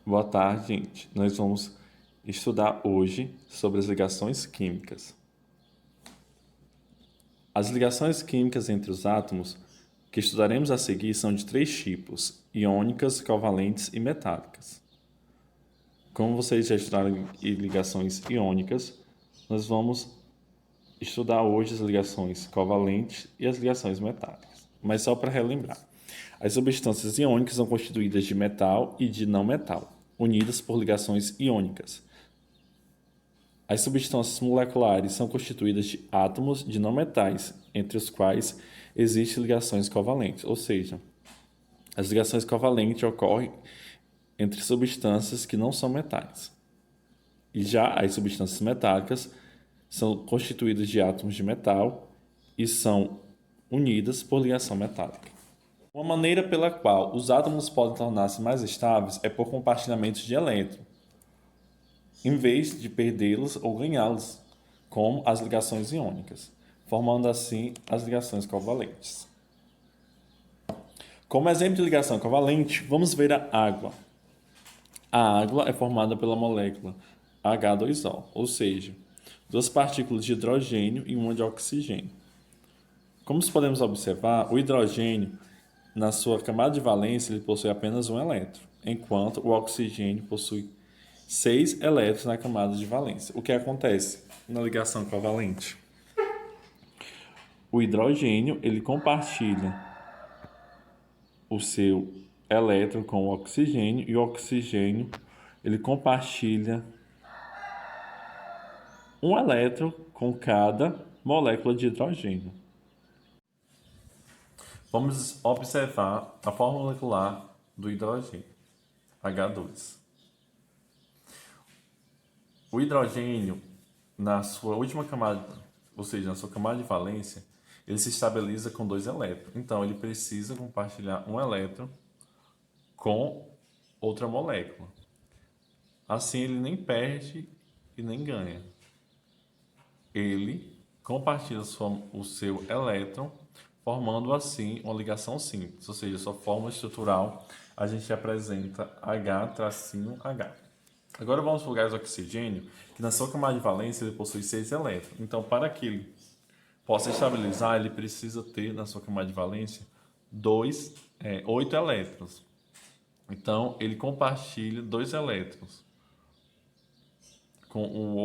Boa tarde, gente. Nós vamos estudar hoje sobre as ligações químicas. As ligações químicas entre os átomos que estudaremos a seguir são de três tipos: iônicas, covalentes e metálicas. Como vocês já estudaram ligações iônicas, nós vamos estudar hoje as ligações covalentes e as ligações metálicas. Mas só para relembrar, as substâncias iônicas são constituídas de metal e de não metal, unidas por ligações iônicas. As substâncias moleculares são constituídas de átomos de não metais, entre os quais existem ligações covalentes, ou seja, as ligações covalentes ocorrem entre substâncias que não são metais. E já as substâncias metálicas são constituídas de átomos de metal e são unidas por ligação metálica. Uma maneira pela qual os átomos podem tornar-se mais estáveis é por compartilhamentos de elétron, em vez de perdê-los ou ganhá-los, como as ligações iônicas, formando assim as ligações covalentes. Como exemplo de ligação covalente, vamos ver a água. A água é formada pela molécula H2O, ou seja, duas partículas de hidrogênio e uma de oxigênio. Como podemos observar, o hidrogênio, na sua camada de valência, ele possui apenas um elétron, enquanto o oxigênio possui 6 elétrons na camada de valência. O que acontece na ligação covalente? O hidrogênio, ele compartilha o seu elétron com o oxigênio e o oxigênio, ele compartilha um elétron com cada molécula de hidrogênio. Vamos observar a fórmula molecular do hidrogênio, H2. O hidrogênio, na sua última camada, ou seja, na sua camada de valência, ele se estabiliza com 2 elétrons. Então, ele precisa compartilhar um elétron com outra molécula. Assim, ele nem perde e nem ganha. Ele compartilha o seu elétron, formando assim uma ligação simples, ou seja, sua fórmula estrutural a gente apresenta H-H. Agora vamos para o gás oxigênio, que na sua camada de valência ele possui 6 elétrons. Então, para que ele possa estabilizar, ele precisa ter na sua camada de valência 8 elétrons. Então, ele compartilha 2 elétrons com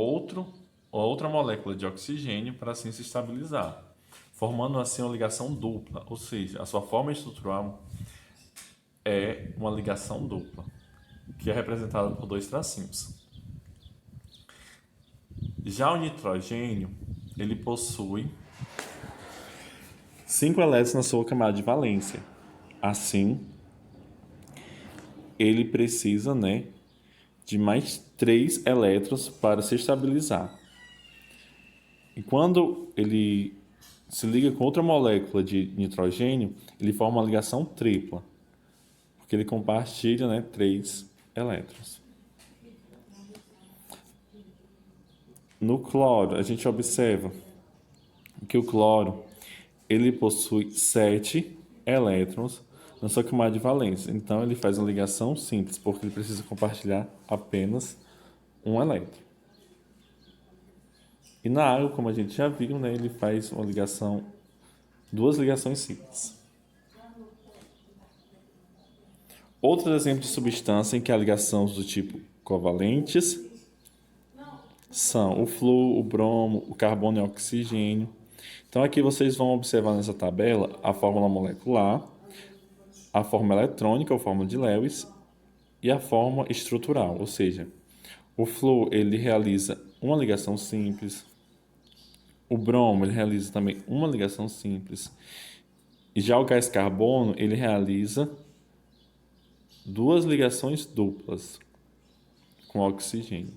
outra molécula de oxigênio para assim se estabilizar, formando assim uma ligação dupla, ou seja, a sua forma estrutural é uma ligação dupla, que é representada por 2 tracinhos. Já o nitrogênio, ele possui 5 elétrons na sua camada de valência. Assim, ele precisa, de mais 3 elétrons para se estabilizar. E quando ele se liga com outra molécula de nitrogênio, ele forma uma ligação tripla, porque ele compartilha, 3 elétrons. No cloro, a gente observa que o cloro ele possui 7 elétrons na sua camada de valência. Então, ele faz uma ligação simples, porque ele precisa compartilhar apenas um elétron. E na água, como a gente já viu, ele faz duas ligações simples. Outros exemplos de substância em que há ligações do tipo covalentes são o flúor, o bromo, o carbono e o oxigênio. Então, aqui vocês vão observar nessa tabela a fórmula molecular, a fórmula eletrônica, ou fórmula de Lewis, e a fórmula estrutural, ou seja, o flúor ele realiza uma ligação simples, o bromo ele realiza também uma ligação simples, e já o gás carbono ele realiza 2 ligações duplas com oxigênio.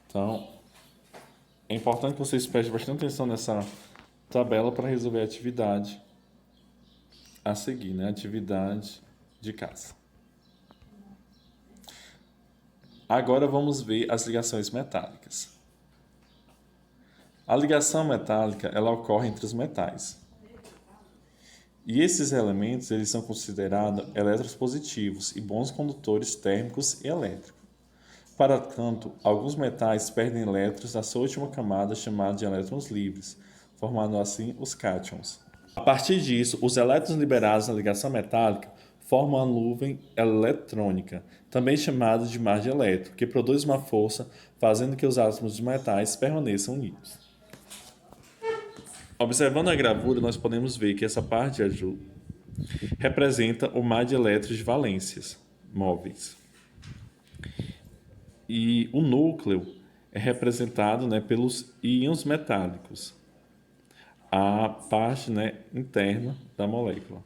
Então, é importante que vocês prestem bastante atenção nessa tabela para resolver a atividade a seguir, atividade de casa. Agora vamos ver as ligações metálicas. A ligação metálica ela ocorre entre os metais. E esses elementos eles são considerados eletropositivos e bons condutores térmicos e elétricos. Para tanto, alguns metais perdem elétrons na sua última camada, chamada de elétrons livres, formando assim os cátions. A partir disso, os elétrons liberados na ligação metálica formam a nuvem eletrônica, também chamada de mar de elétron, que produz uma força fazendo que os átomos de metais permaneçam unidos. Observando a gravura, nós podemos ver que essa parte azul representa o mar de elétrons de valências móveis. E o núcleo é representado, né, pelos íons metálicos, a parte, né, interna da molécula.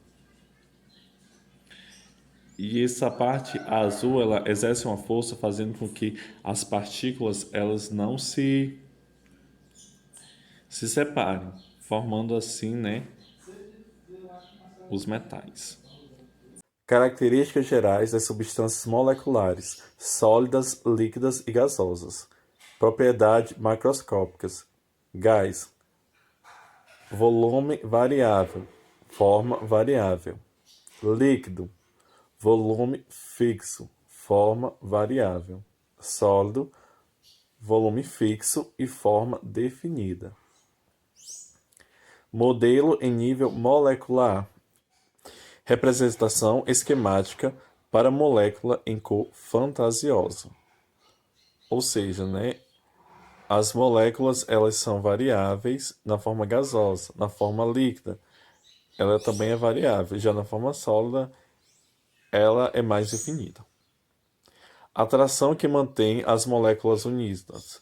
E essa parte azul, ela exerce uma força fazendo com que as partículas elas não se separem, formando assim, né, os metais. Características gerais das substâncias moleculares, sólidas, líquidas e gasosas. Propriedades macroscópicas. Gás. Volume variável. Forma variável. Líquido. Volume fixo. Forma variável. Sólido. Volume fixo e forma definida. Modelo em nível molecular. Representação esquemática para molécula em cor fantasiosa. Ou seja, né, as moléculas elas são variáveis na forma gasosa, na forma líquida, ela também é variável, já na forma sólida, ela é mais definida. Atração que mantém as moléculas unidas.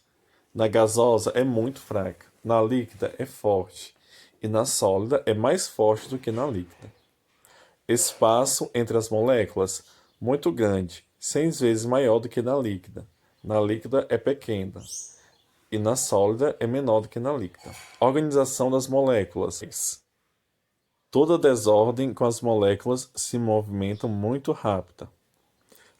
Na gasosa é muito fraca, na líquida é forte e na sólida é mais forte do que na líquida. Espaço entre as moléculas muito grande, 100 vezes maior do que na líquida. Na líquida é pequena e na sólida é menor do que na líquida. Organização das moléculas. Toda desordem com as moléculas se movimentam muito rápida.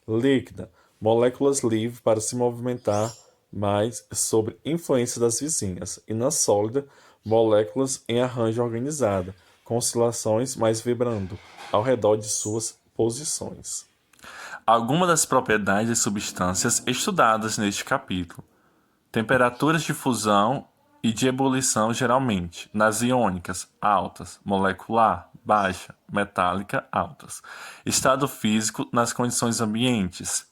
Líquida, moléculas livres para se movimentar mais sob influência das vizinhas. E na sólida, moléculas em arranjo organizado, com oscilações mais vibrando ao redor de suas posições. Algumas das propriedades das substâncias estudadas neste capítulo. Temperaturas de fusão e de ebulição geralmente, nas iônicas, altas, molecular, baixa, metálica, altas. Estado físico nas condições ambientes,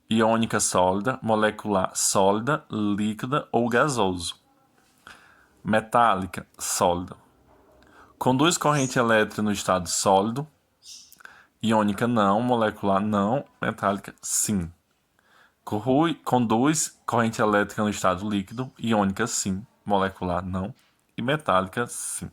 iônica sólida, molecular sólida, líquida ou gasoso. Metálica, sólida. Conduz corrente elétrica no estado sólido, iônica não, molecular não, metálica sim. Conduz corrente elétrica no estado líquido, iônica sim, molecular não e metálica sim.